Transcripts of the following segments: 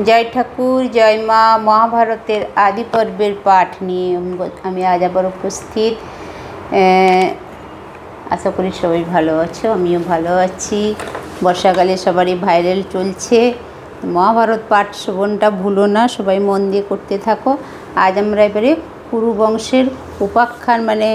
জয় ঠাকুর, জয় মা। মহাভারতের আদি পর্বের পাঠ নিয়ে আমি আজ আবার উপস্থিত। আশা করি সবাই ভালো আছো, আমিও ভালো আছি। বর্ষাকালে সবারই ভাইরাল চলছে। মহাভারত পাঠ শ্রবণটা ভুলো না, সবাই মন দিয়ে করতে থাকো। আজ আমরা এবারে কুরু বংশের উপাখ্যান মানে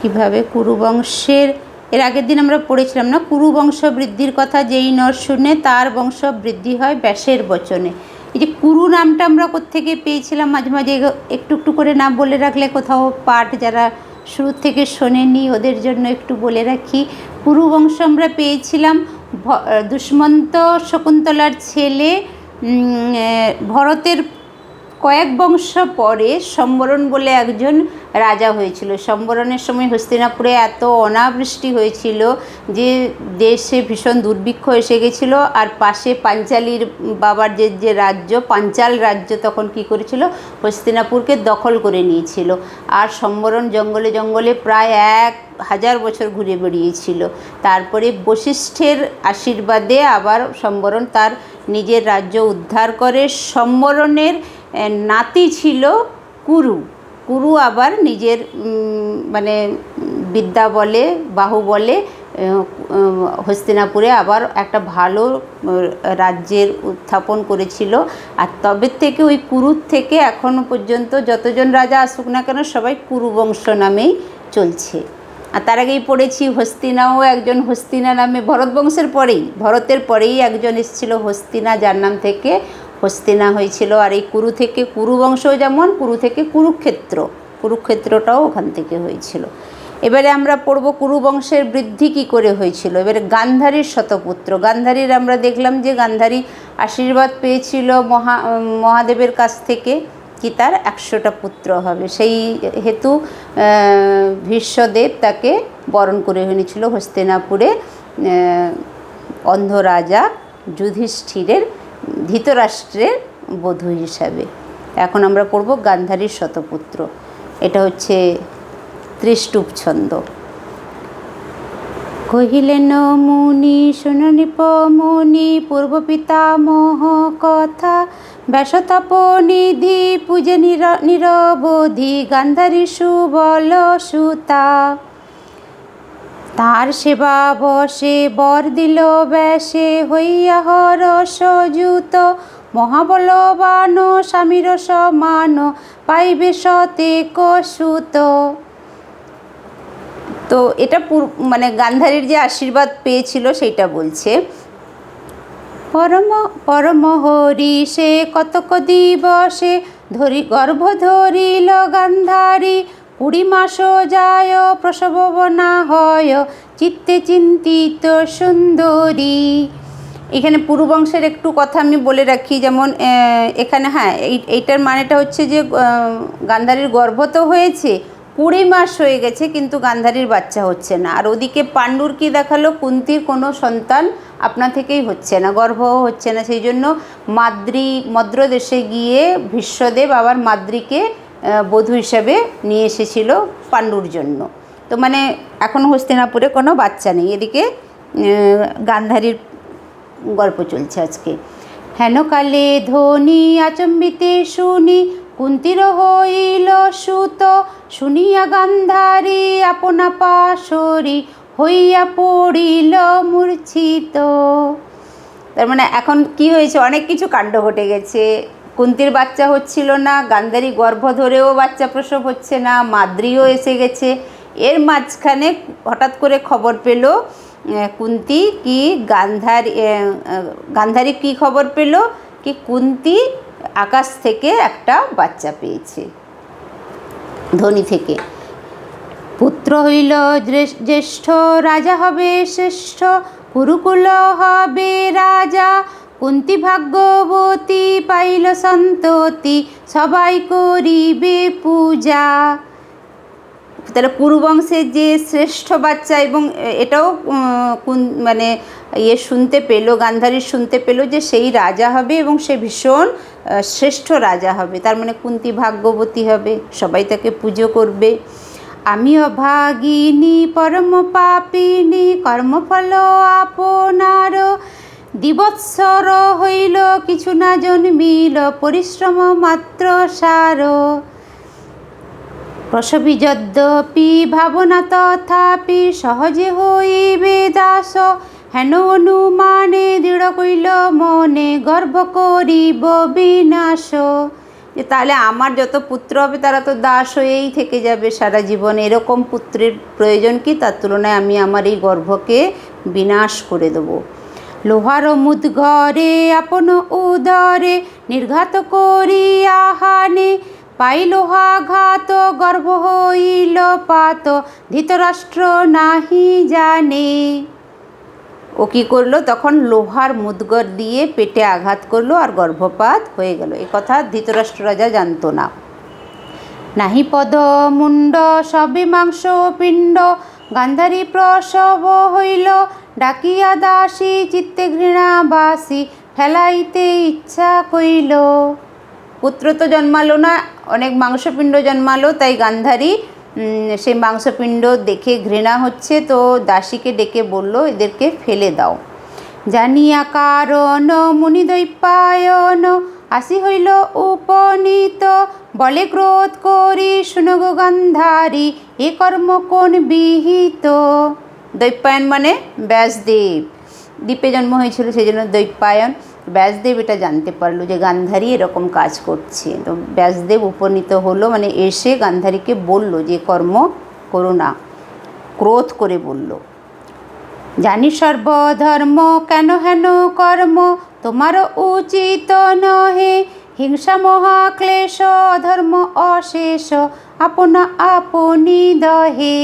কীভাবে কুরু বংশের এর আগের দিন আমরা পড়েছিলাম না, কুরু বংশ বৃদ্ধির কথা যেই নর শুনে তার বংশ বৃদ্ধি হয় ব্যাসের বচনে। এই যে কুরু নামটা আমরা কোত্থেকে পেয়েছিলাম, মাঝে মাঝে একটু একটু করে না বলে রাখলে কোথাও পাঠ যারা শুরু থেকে শোনেনি ওদের জন্য একটু বলে রাখি। কুরু বংশ আমরা পেয়েছিলাম দুষ্মন্ত শকুন্তলার ছেলে ভরতের কয়েক বংশ পরে সম্বরণ বলে একজন রাজা হয়েছিল। সম্বরণের সময় হস্তিনাপুরে এত অনাবৃষ্টি হয়েছিল যে দেশে ভীষণ দুর্ভিক্ষ এসে গেছিলো। আর পাশে পাঞ্চালীর বাবার যে রাজ্য, পাঞ্চাল রাজ্য তখন কি করেছিল, হস্তিনাপুরকে দখল করে নিয়েছিল। আর সম্বরণ জঙ্গলে জঙ্গলে প্রায় 1000 বছর ঘুরে বেড়িয়েছিল। তারপরে বশিষ্ঠের আশীর্বাদে আবার সম্বরণ তার নিজের রাজ্য উদ্ধার করে। সম্বরণের নাতি ছিল কুরু। কুরু আবার নিজের মানে বিদ্যা বলে, বাহুবলে হস্তিনাপুরে আবার একটা ভালো রাজ্যের উত্থাপন করেছিল। আর তবে থেকে ওই কুরুর থেকে এখনও পর্যন্ত যতজন রাজা আসুক না কেন সবাই কুরু বংশ নামেই চলছে। আর তার আগেই পড়েছি হস্তিনাও একজন, হস্তিনা নামে ভরতের পরেই একজন এসেছিল হস্তিনা, যার নাম থেকে হস্তিনা হয়েছিল। আর এই কুরু থেকে কুরু বংশ, যেমন কুরু থেকে কুরুক্ষেত্রটাও ওখান থেকে হয়েছিল। এবারে আমরা পড়ব কুরু বংশের বৃদ্ধি কী করে হয়েছিল। এবারে গান্ধারীর শতপুত্র। গান্ধারীর আমরা দেখলাম যে গান্ধারী আশীর্বাদ পেয়েছিল মহাদেবের কাছ থেকে কি তার 100টা পুত্র হবে। সেই হেতু ভীষ্মদেব তাকে বরণ করে এনেছিল হস্তিনাপুরে অন্ধ রাজা যুধিষ্ঠিরের, ধৃতরাষ্ট্রের বধূ হিসাবে। এখন আমরা পড়ব গান্ধারীর শতপুত্র। এটা হচ্ছে ত্রিষ্টুপ ছন্দ। কহিলেন মুনি শুননিপ মুনি পূর্ব পিতামহ কথা, ব্যাসতাপ নিধি পূজে নিরবধি গান্ধারী সুবল সুতা। তার সেবা বসে বর দিল ব্যাসে হইয়া হরসযুত, মহাবলবান স্বামীর সমান পাইবে শতেক সুত। তো এটা মানে গান্ধারীর যে আশীর্বাদ পেয়েছিল সেইটা বলছে। পরম হরি সে কতক দিবসে গর্ভ ধরিল গান্ধারী, 20 মাস যায় প্রসবনা হয় চিত্তে চিন্তিত সুন্দরী। এখানে পুরুবংশের একটু কথা আমি বলে রাখি, যেমন এখানে এইটার মানেটা হচ্ছে যে গান্ধারীর গর্ভ তো হয়েছে, 20 মাস হয়ে গেছে কিন্তু গান্ধারীর বাচ্চা হচ্ছে না। আর ওদিকে পাণ্ডুর কি দেখালো, কুন্তির কোনো সন্তান আপনা থেকেই হচ্ছে না, গর্ভও হচ্ছে না। সেই জন্য মদ্র দেশে গিয়ে ভীষ্মদেব আবার মাদ্রীকে বধূ হিসাবে নিয়ে এসেছিল পাণ্ডুর জন্য। তো মানে এখন হস্তিনাপুরে কোনো বাচ্চা নেই। এদিকে গান্ধারীর গল্প চলছে আজকে। হেনকালে ধ্বনি আচম্বিতে শুনি কুন্তির হইল সুত, শুনিয়া গান্ধারী আপনা পাশরি হইয়া পড়িল মূর্ছিত। তার মানে এখন কি হয়েছে, অনেক কিছু কাণ্ড ঘটে গেছে। কুন্তির বাচ্চা হচ্ছিল না, গান্ধারী গর্ভ ধরেও বাচ্চা প্রসব হচ্ছে না, মাদ্রীও এসে গেছে। এর মাঝখানে হঠাৎ করে খবর পেল কুন্তি কি গান্ধারী কি খবর পেল কি কুন্তি আকাশ থেকে একটা বাচ্চা পেয়েছে, ধ্বনি থেকে। পুত্র হইল জ্যেষ্ঠ, রাজা হবে শ্রেষ্ঠ, কুরুকুল হবে রাজা, কুন্তি ভাগ্যবতী পাইল সন্ততি, সবাই করিবে পূজা। তাহলে কুরুবংশের যে শ্রেষ্ঠ বাচ্চা, এবং এটাও মানে শুনতে পেল, গান্ধারী শুনতে পেল যে সেই রাজা হবে এবং সে ভীষণ শ্রেষ্ঠ রাজা হবে। তার মানে কুন্তি ভাগ্যবতী হবে, সবাই তাকে পুজো করবে। আমি অভাগিনী পরম পাপিনী, কর্মফল আপনার দ্বিবৎসর হইল কিছু না জন্মিল, পরিশ্রম মাত্র সার। প্রসবী যদ্যপি ভাবনা তথাপি, সহজে হইবে দাস। হেন অনুমানে দৃঢ় কইল মনে, গর্ব করিব বিনাশ। যে তাহলে আমার যত পুত্র হবে তারা তো দাস হয়েই থেকে যাবে সারা জীবন, এরকম পুত্রের প্রয়োজন কি? তার তুলনায় আমি আমার এই গর্ভকে বিনাশ করে দেবো। লোহার মুদ্গরে আপন উদরে, নির্ঘাত করিয়া হানে। পাই লোহাঘাত গর্ভ হইল পাত, ধৃতরাষ্ট্র নাহি জানে। ও কী করলো? তখন লোহার মুদ্গর দিয়ে পেটে আঘাত করলো আর গর্ভপাত হয়ে গেল। এ কথা ধৃতরাষ্ট্র রাজা জানতো না। নাহি পদ মুন্ড সবে মাংস পিণ্ড, গান্ধারী প্রসব হইল। ডাকিয়া দাসী চিত্তে ঘৃণাবাসী, ফেলাইতে ইচ্ছা কইল। পুত্র তো জন্মালো না, অনেক মাংসপিণ্ড জন্মালো, তাই গান্ধারী সেই মাংসপিণ্ড দেখে ঘৃণা হচ্ছে, তো দাসীকে ডেকে বলল এদেরকে ফেলে দাও। জানিয়া কারণ মুনিদৈপায়ন, আসি হইল উপনীত। বলে ক্রোধ করি শুনো গো গান্ধারী, এ কর্ম কোন বিহিত। দৈপায়ন মানে ব্যাসদেব, দ্বীপে জন্ম হয়েছিল সেই জন্য দৈপায়ন। ব্যাসদেব এটা জানতে পারলো যে গান্ধারী এরকম কাজ করছে, তো ব্যাসদেব উপনীত হলো, মানে এসে গান্ধারীকে বলল যে কর্ম করো না, ক্রোধ করে বলল। জানি সর্বধর্ম কেন হেন কর্ম, তোমার উচিত নহে। হিংসা মহাক্লেশ ধর্ম অশেষ, আপনা আপনি দহে।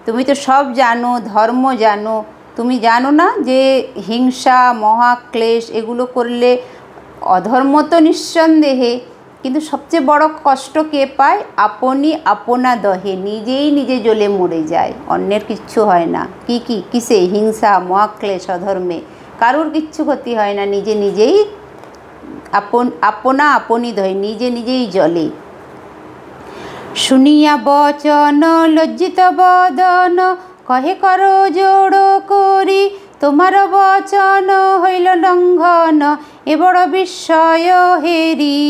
তুমি তো সব জানো, ধর্ম জানো, তুমি জানো না যে হিংসা মহাক্লেশ এগুলো করলে অধর্ম তো নিঃসন্দেহে, কিন্তু সবচেয়ে বড় কষ্ট কে পায়? আপনি আপনা দহে, নিজেই নিজে জ্বলে মরে যায়, অন্যের কিচ্ছু হয় না। কিসে? হিংসা মহাক্লেশ অধর্মে কারোর কিচ্ছু ক্ষতি হয় না, নিজে নিজেই আপনা আপনি দহে, নিজে নিজেই জ্বলে। শুনিয়া বচন লজ্জিত বদন, কহে করো জোড় করি। তোমার বচন হইল লঙ্ঘন, এ বড় বিস্ময় হেরি।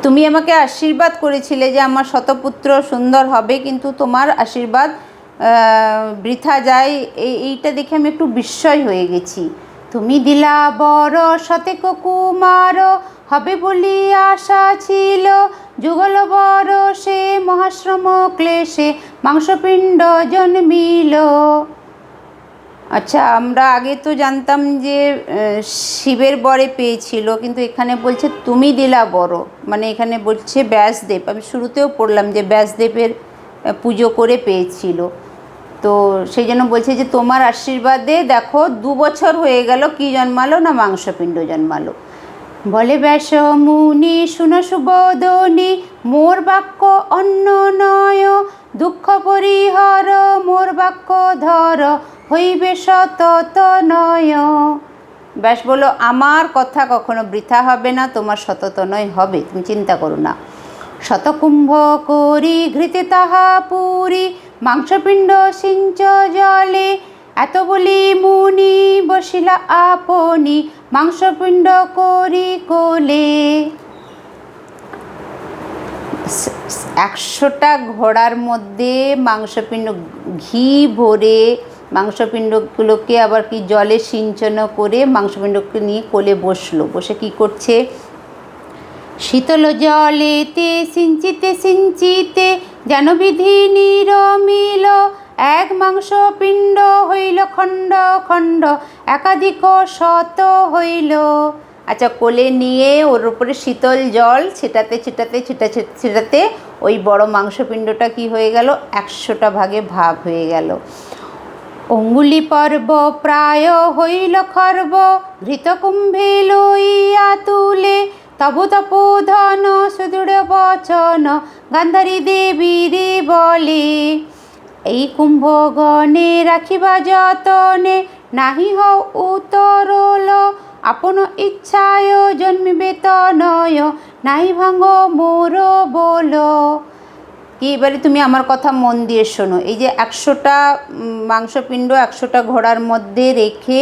তুমি আমাকে আশীর্বাদ করেছিলে যে আমার শতপুত্র সুন্দর হবে, কিন্তু তোমার আশীর্বাদ বৃথা যায়, এইটা দেখে আমি একটু বিস্ময় হয়ে গেছি। তুমি দিলা বর শতেক কুমার, হবে বলি আশা ছিল। যুগল বর সে মহাশ্রম ক্লেশে, মাংসপিণ্ড জন্মিল। আচ্ছা, আমরা আগে তো জানতাম যে শিবের বরে পেয়েছিল, কিন্তু এখানে বলছে তুমি দিলা বড়, মানে এখানে বলছে ব্যাসদেব। আমি শুরুতেও পড়লাম যে ব্যাসদেবের পুজো করে পেয়েছিল, তো সেই জন্য বলছে যে তোমার আশীর্বাদে দেখো 2 বছর হয়ে গেল, কি জন্মালো না মাংসপিণ্ড জন্মালো। বলে ব্যাস মুনি শুনো সুবোধনী, মোর বাক্য অন্য নয়। দুঃখ পরিহর মোর বাক্য ধর, হইবে সতত নয়। ব্যাস বলো আমার কথা কখনো বৃথা হবে না, তোমার সতত নয় হবে, তুমি চিন্তা করো না। শতকুম্ভ করি ঘৃতে তাহা পুরী, মাংসপিণ্ড সিঞ্চ জলে। এত বলি মুনি বসিলা আপনি, মাংসপিণ্ড করি কোলে। 100টা ঘোড়ার মধ্যে মাংসপিণ্ড ঘি ভরে মাংসপিণ্ডগুলোকে আবার কি জলে সিঞ্চন করে মাংসপিণ্ডকে নিয়ে কোলে বসলো। বসে কি করছে? শীতল জলেতে সিঞ্চিতে সিঞ্চিতে, যেন বিধি নিরমিল। এক মাংসপিণ্ড হইল খণ্ড খণ্ড, একাধিক শত হইল। আচ্ছা, কোলে নিয়ে ওর উপরে শীতল জল ছিটাতে ছিটাতে ছিটাতে ওই বড় মাংসপিণ্ডটা কি হয়ে গেল? 100টা ভাগে ভাগ হয়ে গেল। অঙ্গুলি পর্ব প্রায় হইল খর্ব, ঘৃতকুম্ভে লইয়া তুলে। তবু তপোধন সুদৃঢ় বচন, গান্ধারী দেবীরে বলে। এই কুম্ভগণে রাখিবা যতনে, নাহি হও উতরল। আপন ইচ্ছায় জন্মিবে তনয়, নাহি ভাঙ্গ মোর বল। কি এবারে তুমি আমার কথা মন দিয়ে শোনো। এই যে 100টা মাংসপিণ্ড 100টা ঘোড়ার মধ্যে রেখে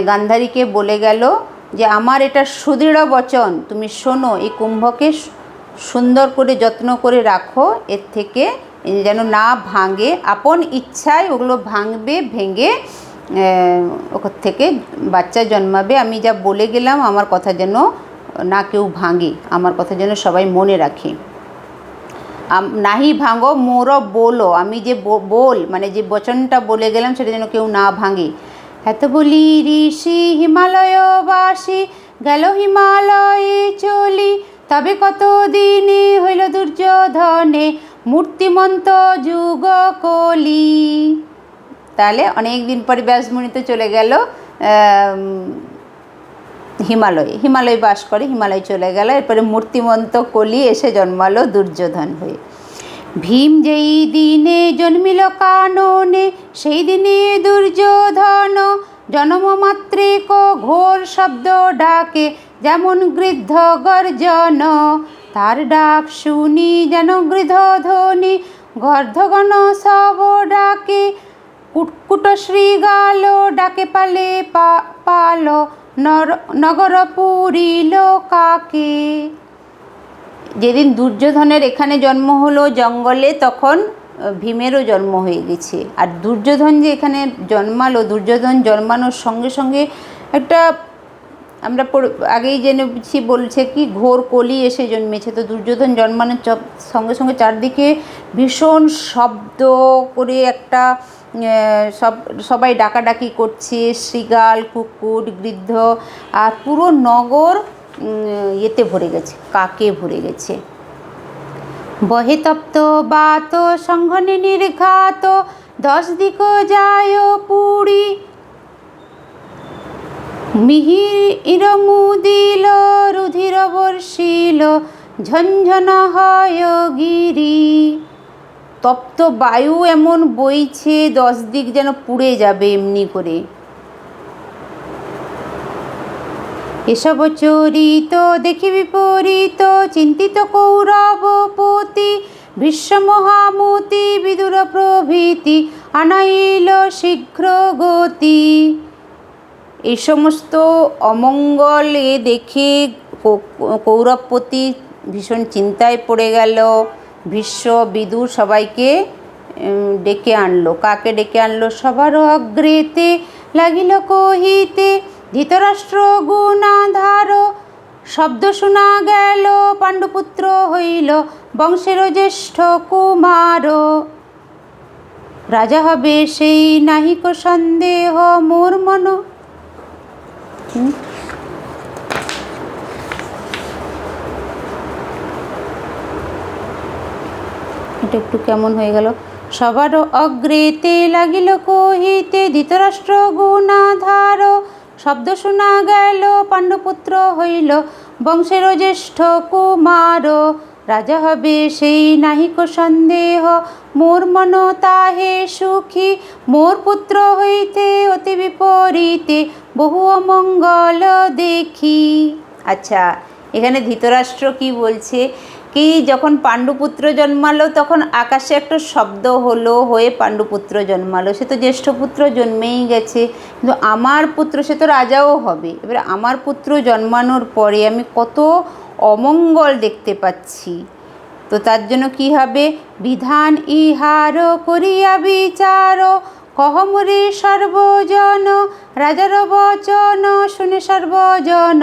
গান্ধারীকে বলে গেল যে আমার এটা সুদৃঢ় বচন, তুমি শোনো, এই কুম্ভকে সুন্দর করে যত্ন করে রাখো, এর থেকে যেন না ভাঙে, আপন ইচ্ছায় ওগুলো ভাঙবে, ভেঙে ওখান থেকে বাচ্চা জন্মাবে। আমি যা বলে গেলাম আমার কথা যেন না কেউ ভাঙে, আমার কথা যেন সবাই মনে রাখে। নাহি ভাঙো মোর বলো, আমি যে বল মানে যে বচনটা বলে গেলাম সেটা যেন কেউ না ভাঙে। এত বলি ঋষি হিমালয়বাসী গেল হিমালয়ে চলি, তবে কত দিনে হইল দুর্যোধনে মূর্তিমন্ত যুগ কলি। তাহলে অনেক দিন পরে ব্যাসমুনি তো চলে গেল হিমালয়ে বাস করে, হিমালয় চলে গেল, এরপরে মূর্তিমন্ত কলি এসে জন্মালো দুর্যোধন হয়ে। ভীম যেই দিনে জন্মিল কাননে সেই দিনে দুর্যোধন, জন্মমাত্রিক ঘোর শব্দ ডাকে যেমন গৃদ্ধ গর্জন, তার ডাক শুনি যেন গৃধ ধ্বনি গর্ধগণ সব ডাকে, কুটকুট শৃগাল ডাকে পালে পাল নগর পুরিল কাকে। যেদিন দুর্যোধনের এখানে জন্ম হলো জঙ্গলে, তখন ভীমেরও জন্ম হয়ে গেছে। আর দুর্যোধন যে এখানে জন্মালো, দুর্যোধন জন্মানোর সঙ্গে সঙ্গে একটা আমরা আগেই জেনেছি বলছে কি ঘোর কলি এসে জন্মেছে। তো দুর্যোধন জন্মানোর সঙ্গে সঙ্গে চারদিকে ভীষণ শব্দ করে একটা সবাই ডাকাডাকি করছে, শৃগাল, কুকুর, গৃদ্ধ, আর পুরো নগর এতে ভরে গেছে, কাকে ভরে গেছে। বহে তপ্ত বাত সংঘনে নির্ঘাত, 10 দিক যায় পুরী, মিহির মুদিল রুধির বর্ষিল ঝঞ্ঝন হয় গিরি। তপ্ত বায়ু এমন বইছে 10 দিক যেন পুড়ে যাবে এমনি করে। এসব চরিত দেখি বিপরীত চিন্তিত কৌরবপতি, ভীষ্ম মহামতি বিদুর প্রভৃতি আনাইল শীঘ্র গতি। এই সমস্ত অমঙ্গলে দেখে কৌরবপতি ভীষণ চিন্তায় পড়ে গেল। ভীষ্ম বিদুর সবাইকে ডেকে আনলো। কাকে ডেকে আনলো? সবার অগ্রেতে লাগিল কহিতে, ধৃতরাষ্ট্র গুণাধার শব্দ শোনা গেল, পাণ্ডুপুত্র হইল বংশের জ্যেষ্ঠ কুমার। রাজা হবে সেই নাহিক সন্দেহ মোর মন। এটা একটু কেমন হয়ে গেল। সবার অগ্রেতে লাগিল কহিতে, ধৃতরাষ্ট্র গুণাধার শব্দ শোনা গেল, পাণ্ডুপুত্র হইল বংশের জ্যেষ্ঠ কুমার। রাজা হবে সেই নাহিক সন্দেহ মোর মন তাহে সুখী, মোর পুত্র হইতে অতি বিপরীতে বহু অমঙ্গল দেখি। আচ্ছা, এখানে ধৃতরাষ্ট্র কি বলছে কি, যখন পাণ্ডুপুত্র জন্মালো তখন আকাশে একটা শব্দ হলো, হয়ে পাণ্ডুপুত্র জন্মালো। সে তো জ্যেষ্ঠ পুত্র জন্মেই গেছে, কিন্তু আমার পুত্র সে তো রাজাও হবে। এবারে আমার পুত্র জন্মানোর পরে আমি কত অমঙ্গল দেখতে পাচ্ছি। তো তার জন্য কি হবে? বিধান ইহার করিয়া বিচার, কহমরে সর্বজন, রাজার বচন শুনে সর্বজন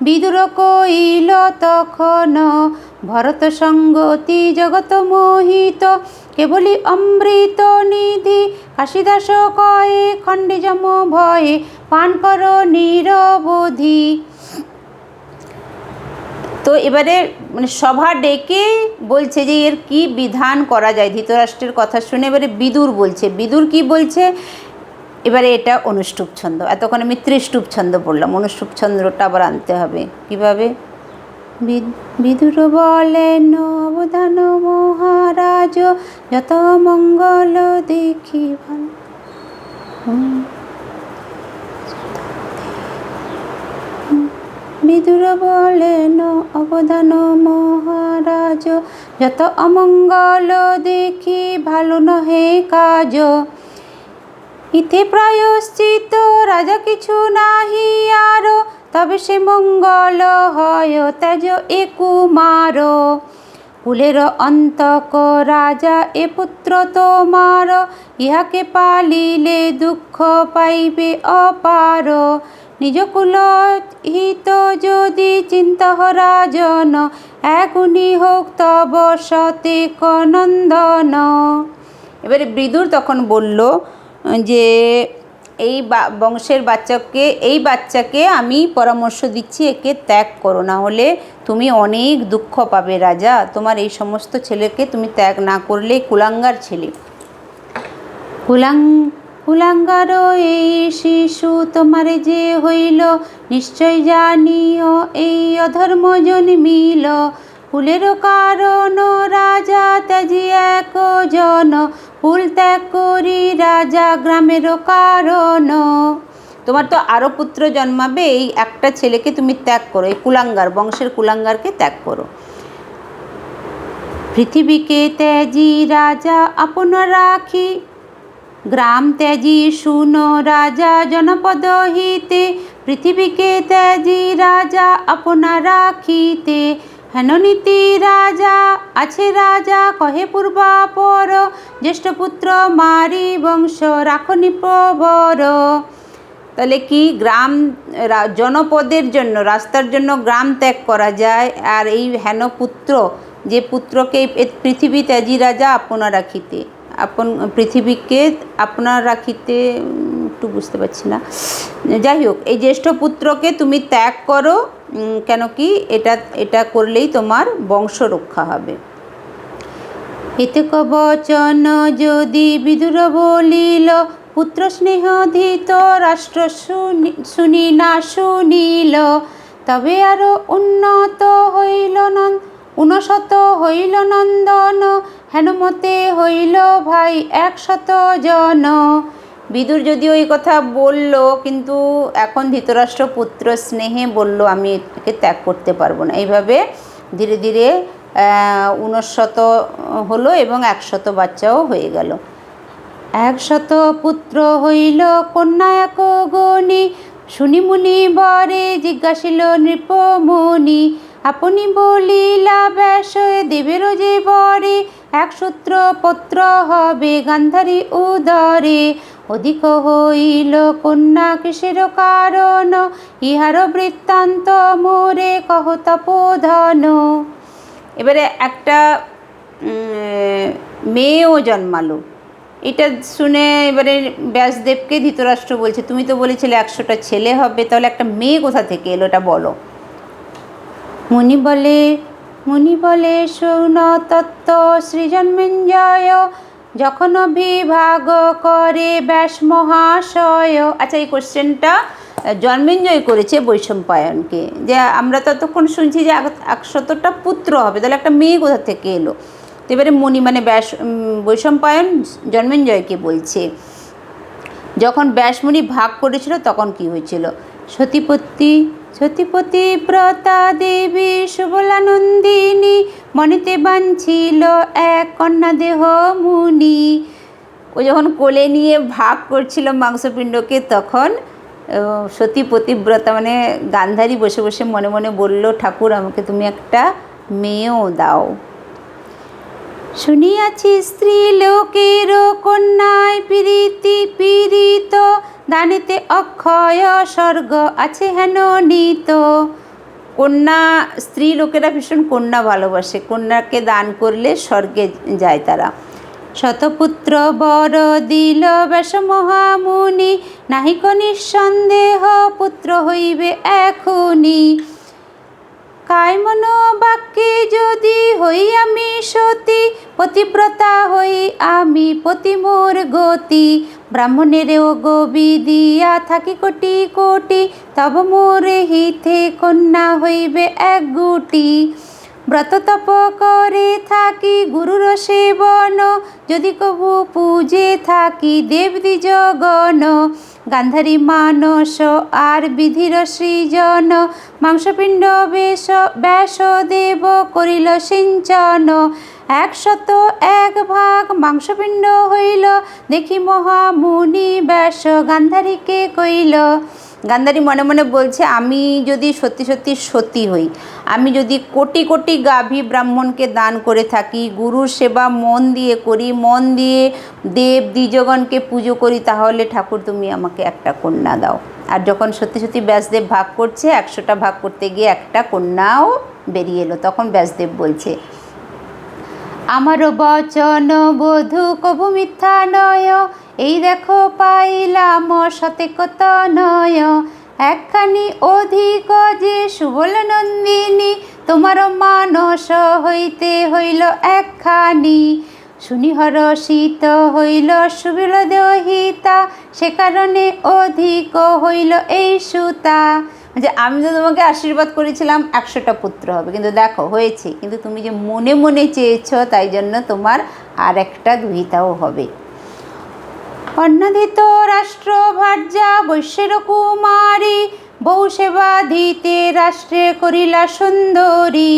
বিদুর কইল তখন, ভরত সঙ্গতি জগত মোহিত, কেবলি অমৃত নিধি, কাশীদাস কয়ে খণ্ডে যম ভয়ে পান কর নিরবধি। তো এবারে মানে সভা ডেকে বলছে যে এর কি বিধান করা যায় ধৃতরাষ্ট্রের কথা শুনে। এবারে বিদুর বলছে, বিদুর কি বলছে? এবারে এটা অনুষ্টুপ ছন্দ। এতক্ষণ আমি ত্রিষ্টুপ ছন্দ বললাম, অনুষ্টুপ ছন্দটা আবার আনতে হবে। কীভাবে? বিদুর বলেন অবধান মহারাজ, যত মঙ্গল দেখি ভালো। বিদুর বলেন অবধান মহারাজ, যত অমঙ্গল দেখি ভালো নহে কাজ। ইতে প্রায়শ্চিত রাজা কিছু নাহি আর, তবে সে মঙ্গল হয় ত্যাজ এ কুমার। কুলের অন্তক রাজা এ পুত্র তোমার, ইহাকে পালিলে দুঃখ পাইবে অপার। নিজ কুল হিত যদি চিন্তহ রাজন, এখুনি হোক তব সতেক নন্দন। এবারে বিদুর তখন বলল যে এই বংশের বাচ্চাকে আমি পরামর্শ দিচ্ছি, একে ত্যাগ করো, না হলে তুমি অনেক দুঃখ পাবে রাজা। তোমার এই সমস্ত ছেলেকে তুমি ত্যাগ না করলে কুলাঙ্গার ছেলে। কুলাঙ্গার এই শিশু তোমার যে হইল, নিশ্চয় জানিও এই অধর্ম জন্মিল। কুলের কারণ রাজা ত্যাজি এক জন, কুল ত্যাগ করি রাজা গ্রামের কারণ। তোমার তো আরও পুত্র জন্মাবে, এই একটা ছেলেকে তুমি ত্যাগ করো, এই কুলাঙ্গার বংশের কুলাঙ্গারকে ত্যাগ করো। পৃথিবীকে ত্যাজি রাজা আপন রাখি, গ্রাম ত্যাজি শুনো রাজা জনপদ হিতে। পৃথিবীকে ত্যাজি রাজা আপনা রাখিতে, হেন নীতি রাজা আছে রাজা কহে পূর্বাপর। জ্যেষ্ঠ পুত্র মারি বংশ রাখো নিপবর। তাহলে কি জনপদের জন্য, রাস্তার জন্য গ্রাম ত্যাগ করা যায়, আর এই হেন পুত্র, যে পুত্রকে পৃথিবী ত্যাজি রাজা আপনা রাখিতে, পৃথিবীকে আপনার রাখিতে একটু বুঝতে পারছি না, যাই হোক এই জ্যেষ্ঠ পুত্রকে তুমি ত্যাগ করো, কেন কি এটা করলেই তোমার বংশ রক্ষা হবে। এতে বচন যদি বিদুর বলিল, পুত্র স্নেহ ধৃত রাষ্ট্র শুনিল। তবে আরো উন্নত হইল নন্দন, হেনমতে হইল ভাই 100 জন। বিদুর যদিও এই কথা বলল, কিন্তু এখন ধৃতরাষ্ট্র পুত্র স্নেহে বলল আমি একে ত্যাগ করতে পারবো না। এইভাবে ধীরে ধীরে 69 হলো এবং 100 বাচ্চাও হয়ে গেল। 100 পুত্র হইল কন্যা এক গণি, শুনি মুনি বরে জিজ্ঞাসিল নৃপমুনি। আপনি বলিলা ব্যাস দেবের যে বরে, 1 সূত্র পত্র হবে গান্ধারী উদরে। অধিক হইল কন্যা কিসের কারণ, ইহার বৃত্তান্ত মোরে কহ তপোধন। এবারে একটা মেয়েও জন্মালো। এটা শুনে এবারে ব্যাসদেবকে ধৃতরাষ্ট্র বলছে, তুমি তো বলেছিলে 100টা ছেলে হবে, তাহলে একটা মেয়ে কোথা থেকে এলো এটা বলো। মুনি বলে শৌন তত্ত্ব শ্রীজন্মেঞ্জয়, যখন বিভাগ করে ব্যাস মহাশয়। আচ্ছা, এই কোশ্চেনটা জন্মেঞ্জয় করেছে বৈশম্পায়নকে, যে আমরা ততক্ষণ শুনছি যে 100টা পুত্র হবে, তাহলে একটা মেয়ে কোথা থেকে এলো। তো এবারে মুনি মানে বৈশম্পায়ন জন্মেঞ্জয়কে বলছে, যখন ব্যাসমুনি ভাগ করেছিল তখন কি হয়েছিল। সতীপতি ব্রতা দেবী সুবলানন্দিনী, মনেতে বাঞ্ছিল এক কন্যা দেহ মুনি। ও যখন কোলে নিয়ে ভাগ করছিল মাংসপিণ্ডকে, তখন সতী পতিব্রতা মানে গান্ধারী বসে বসে মনে মনে বলল, ঠাকুর আমাকে তুমি একটা মেয়েও দাও। শুনিয়াছি স্ত্রী লোকের কন্যায় পীড়িত, দানেতে অক্ষয় স্বর্গ আছে হেন নিত। কন্যা, স্ত্রী লোকেরা ভীষণ কন্যা ভালোবাসে, কন্যাকে দান করলে স্বর্গে যায় তারা। শতপুত্র বর দিল ব্যাস মহামুনি, নাহিক নিঃসন্দেহ পুত্র হইবে এখনি। কায়মন বাক্যে যদি হই আমি সতী, পতিব্রতা হই আমি পতি মোর গতি। ব্রাহ্মণেরও গবি দিয়া থাকি কোটি কোটি, তব মোর হিতে কন্যা হইবে 1 গুটি। ব্রত তপ করে থাকি গুরুর সেবন, যদি কবু পূজে থাকি দেব দ্বিজগণ। গান্ধারী মানস আর বিধির সৃজন, মাংসপিণ্ড ব্যাসদেব করিল সিঞ্চন। 101 ভাগ মাংসপিণ্ড হইল, দেখি মহামুনি ব্যাস গান্ধারীকে কইল। গান্ধারী মনে মনে বলছে, আমি যদি সত্যি সত্যি সতী হই, আমি যদি কোটি কোটি গাভী ব্রাহ্মণকে দান করে থাকি, গুরুর সেবা মন দিয়ে করি, মন দিয়ে দেব দ্বিজগণকে পুজো করি, তাহলে ঠাকুর তুমি আমাকে একটা কন্যা দাও। আর যখন সত্যি সত্যি ব্যাসদেব ভাগ করছে, 100টা ভাগ করতে গিয়ে একটা কন্যাও বেরিয়ে এলো। তখন ব্যাসদেব বলছে, আমার বচন বধূ কবু মিথ্যা নয়, এই দেখো পাইলাম শতেকত নয়। একখানি অধিক যে সুবল নন্দিনী, তোমার মানস হইতে হইল একখানি। শুনি হরষিত হইল সুবিল দহিতা, সে কারণে অধিক হইল এই সুতা। যে আমি তো তোমাকে আশীর্বাদ করেছিলাম 100টা পুত্র হবে, কিন্তু দেখো হয়েছে, কিন্তু তুমি যে মনে মনে চেয়েছ, তাই জন্য তোমার আর একটা দুহিতাও হবে। অন্নধিত রাষ্ট্র ভার্যা বৈশ্যের কুমারী, বহু সেবা দিতে রাষ্ট্রে করিলা সুন্দরী।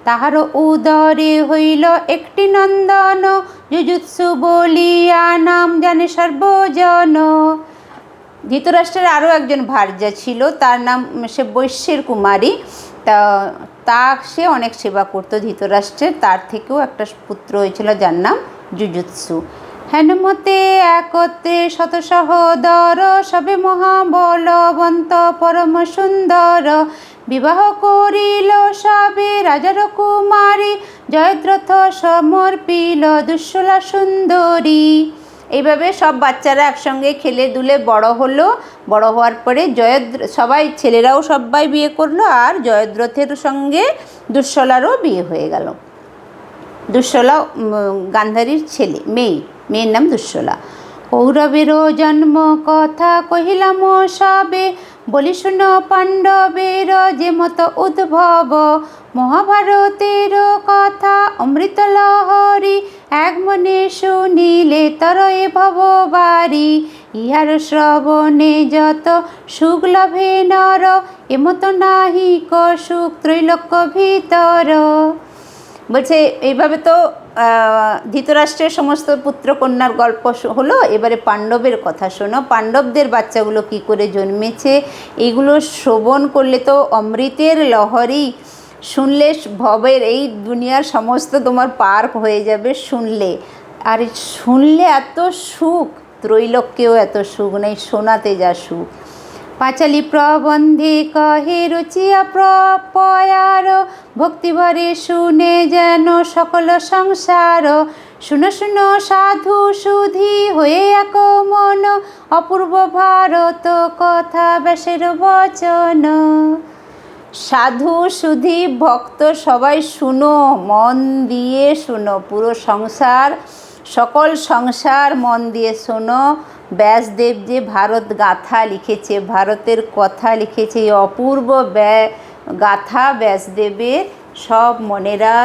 তাহার উদরে হইল একটি নন্দন, যুযুৎসু বলিয়া নাম জানে সর্বজন। ধৃতরাষ্ট্রের আরও একজন ভার্যা ছিল, তার নাম, সে বৈশ্যের কুমারী। তা সে অনেক সেবা করতো ধৃতরাষ্ট্রের। তার থেকেও একটা পুত্র হয়েছিল যার নাম যুযুৎসু। হেনমতে একত্রে শত সহোদর, সবে মহাবলবন্ত পরম সুন্দর। বিবাহ করিল সবে রাজার কুমারী, জয়দ্রথ সমর্পিল দুঃশলা সুন্দরী। এইভাবে সব বাচ্চারা একসঙ্গে খেলে দুলে বড় হলো। বড় হওয়ার পরে সবাই ছেলেরাও সবাই বিয়ে করলো, আর জয়দ্রথের সঙ্গে দুঃশলারও বিয়ে হয়ে গেল। দুঃশলা গান্ধারীর ছেলে, মেয়ের নাম দুঃশলা। কৌরবেরও জন্ম কথা কহিলাম সবে, বলি শুনো পাণ্ডবের যে মত উদ্ভব। মহাভারতের কথা অমৃত লহরী, এক মনে শুনিলে তরয়ে ভববারি। ইহার শ্রবণে যত সুখ লাভে নর, এমত নাহিক সুখ ত্রৈলোক্য ভিতর। বলছে এইভাবে তো ধৃতরাষ্ট্রের সমস্ত পুত্রকন্যার গল্প হলো। এবারে পাণ্ডবের কথা শোনো। পাণ্ডবদের বাচ্চাগুলো কি করে জন্মেছে, এইগুলো শ্রবণ করলে তো অমৃতের লহরী। শুনলে ভবের এই দুনিয়ার সমস্ত তোমার পার হয়ে যাবে শুনলে। আর শুনলে এত সুখ, ত্রৈলোক্যেও এত সুখ নেই, শোনাতে যা সুখ। পাঁচালী প্রবন্ধে কহে রচিয়া প্রপয়ার, ভক্তিভরে শুনে যেন সকল সংসার। শুনো শুনো সাধু সুধি হয়ে এক মন, অপূর্ব ভারত কথা ব্যাসের বচন। সাধু সুধি ভক্ত সবাই শুনো, মন দিয়ে শুনো, পুরো সংসার, সকল সংসার মন দিয়ে শোনো। ব্যাসদেব যে ভারত গাথা লিখেছে, ভারতের কথা লিখেছে, এই অপূর্ব গাথা ব্যাসদেবের, সব মনেরা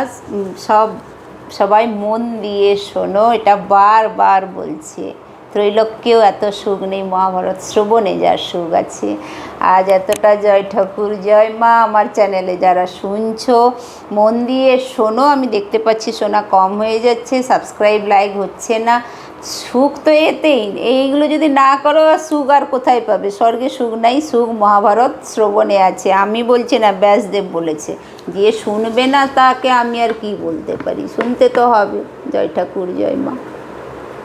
সবাই মন দিয়ে শোনো। এটা বারবার বলছে। ত্রৈলোক্যেও এত সুখ নেই, মহাভারত শ্রবণে যার সুখ আছে। আজ এতটা। জয় ঠাকুর, জয় মা। আমার চ্যানেলে যারা শুনছো মন দিয়ে শোনো। আমি দেখতে পাচ্ছি শোনা কম হয়ে যাচ্ছে, সাবস্ক্রাইব লাইক হচ্ছে না। সুখ তো এতেই, এইগুলো যদি না করো সুখ আর কোথায় পাবে? স্বর্গে সুখ নাই, সুখ মহাভারত শ্রবণে আছে। আমি বলছি না, ব্যাসদেব বলেছে। যে শুনবে না তাকে আমি আর কি বলতে পারি, শুনতে তো হবে। জয় ঠাকুর, জয় মা।